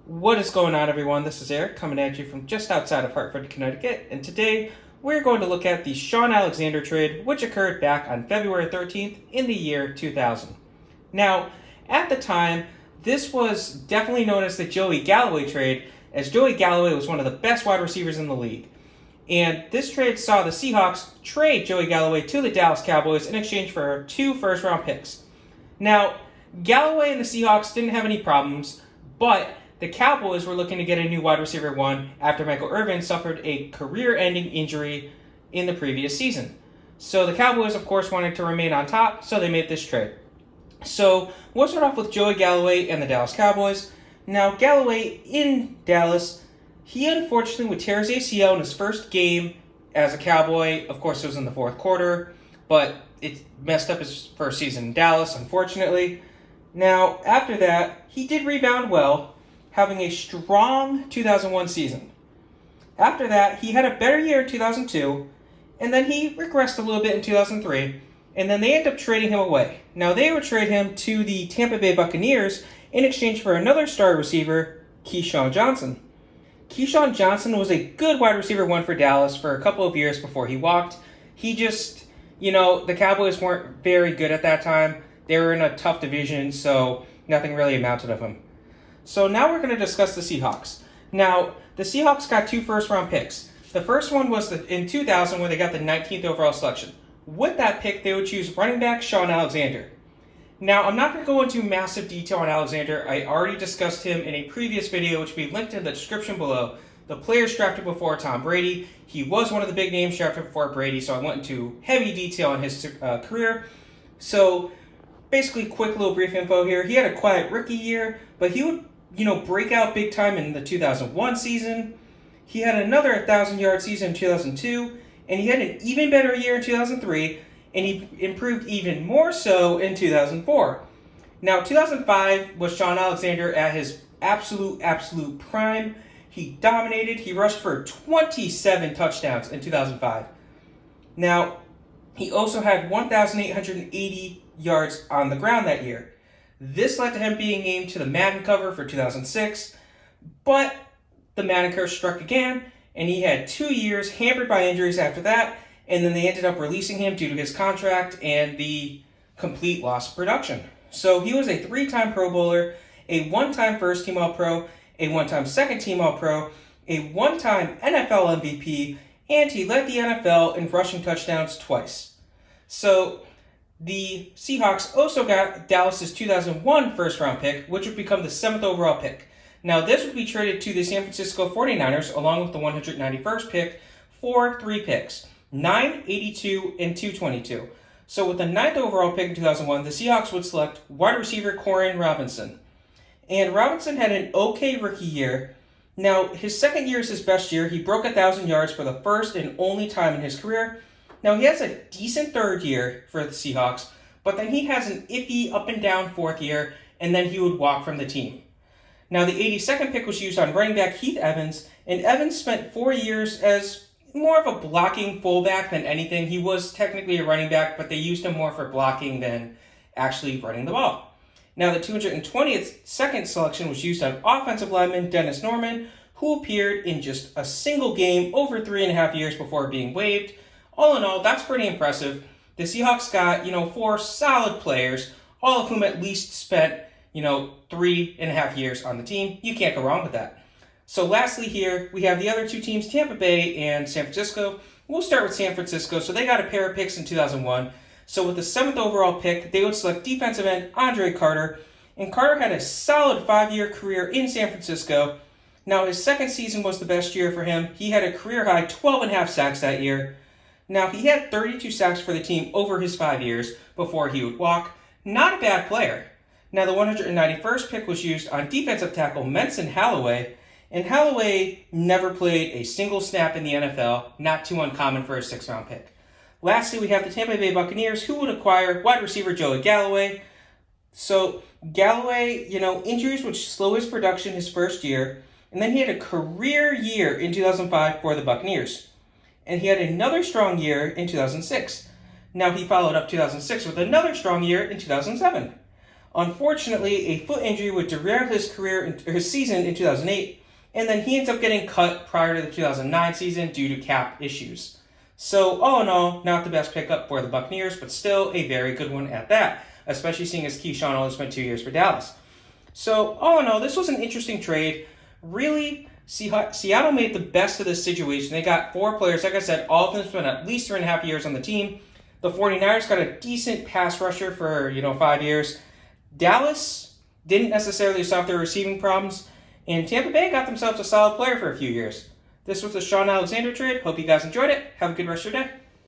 What is going on, everyone? This is Eric coming at you from just outside of Hartford, Connecticut, and today we're going to look at the Shaun Alexander trade, which occurred back on February 13th in the year 2000. Now, at the time, this was definitely known as the Joey Galloway trade, as Joey Galloway was one of the best wide receivers in the league. And this trade saw the Seahawks trade Joey Galloway to the Dallas Cowboys in exchange for 2 first-round picks. Now, Galloway and the Seahawks didn't have any problems, but the Cowboys were looking to get a new wide receiver one after Michael Irvin suffered a career-ending injury in the previous season. So the Cowboys, of course, wanted to remain on top, so they made this trade. So we'll start off with Joey Galloway and the Dallas Cowboys. Now, Galloway in Dallas, he unfortunately would tear his ACL in his first game as a Cowboy. Of course, it was in the fourth quarter, but it messed up his first season in Dallas, unfortunately. Now, after that, he did rebound well, having a strong 2001 season. After that, he had a better year in 2002, and then he regressed a little bit in 2003, and then they ended up trading him away. Now, they would trade him to the Tampa Bay Buccaneers in exchange for another star receiver, Shaun Johnson. Shaun Johnson was a good wide receiver one for Dallas for a couple of years before he walked. He just, the Cowboys weren't very good at that time. They were in a tough division, so nothing really amounted of him. So now we're going to discuss the Seahawks. Now, the Seahawks got 2 first-round picks. The first one was in 2000 when they got the 19th overall selection. With that pick, they would choose running back Shaun Alexander. Now, I'm not going to go into massive detail on Alexander. I already discussed him in a previous video, which will be linked in the description below. The players drafted before Tom Brady. He was one of the big names drafted before Brady, so I went into heavy detail on his career. So, basically, quick little brief info here. He had a quiet rookie year, but he would, break out big time in the 2001 season. He had another 1,000-yard season in 2002, and he had an even better year in 2003, and he improved even more so in 2004. Now, 2005 was Shaun Alexander at his absolute prime. He dominated. He rushed for 27 touchdowns in 2005. Now, he also had 1,880 yards on the ground that year. This led to him being named to the Madden cover for 2006, but the Madden curse struck again, and he had 2 years hampered by injuries after that, and then they ended up releasing him due to his contract and the complete loss of production. So he was a 3-time Pro Bowler, a 1-time first-team All-Pro, a 1-time second-team All-Pro, a 1-time NFL MVP, and he led the NFL in rushing touchdowns twice. So the Seahawks also got Dallas's 2001 first-round pick, which would become the 7th overall pick. Now, this would be traded to the San Francisco 49ers along with the 191st pick for 3 picks, 9, 82, and 222. So with the 9th overall pick in 2001, the Seahawks would select wide receiver Corran Robinson. And Robinson had an okay rookie year. Now, his second year is his best year. He broke 1,000 yards for the first and only time in his career. Now, he has a decent third year for the Seahawks, but then he has an iffy up-and-down fourth year, and then he would walk from the team. Now, the 82nd pick was used on running back Heath Evans, and Evans spent 4 years as more of a blocking fullback than anything. He was technically a running back, but they used him more for blocking than actually running the ball. Now, the 222nd selection was used on offensive lineman Dennis Norman, who appeared in just a single game over 3.5 years before being waived. All in all, that's pretty impressive. The Seahawks got, 4 solid players, all of whom at least spent, 3.5 years on the team. You can't go wrong with that. So lastly here, we have the other 2 teams, Tampa Bay and San Francisco. We'll start with San Francisco. So they got a pair of picks in 2001. So with the 7th overall pick, they would select defensive end Andre Carter. And Carter had a solid 5-year career in San Francisco. Now, his second season was the best year for him. He had a career-high 12.5 sacks that year. Now, he had 32 sacks for the team over his 5 years before he would walk. Not a bad player. Now, the 191st pick was used on defensive tackle Menson Halloway, and Halloway never played a single snap in the NFL, not too uncommon for a 6th-round pick. Lastly, we have the Tampa Bay Buccaneers, who would acquire wide receiver Joey Galloway. So, Galloway, injuries would slow his production his first year, and then he had a career year in 2005 for the Buccaneers. And he had another strong year in 2006. Now, he followed up 2006 with another strong year in 2007. Unfortunately, a foot injury would derail his season in 2008, and then he ends up getting cut prior to the 2009 season due to cap issues. So, all in all, not the best pickup for the Buccaneers, but still a very good one at that, especially seeing as Keyshawn only spent 2 years for Dallas. So, all in all, this was an interesting trade. Really, Seattle made the best of this situation. They got 4 players. Like I said, all of them spent at least 3.5 years on the team. The 49ers got a decent pass rusher for, 5 years. Dallas didn't necessarily solve their receiving problems. And Tampa Bay got themselves a solid player for a few years. This was the Shaun Alexander trade. Hope you guys enjoyed it. Have a good rest of your day.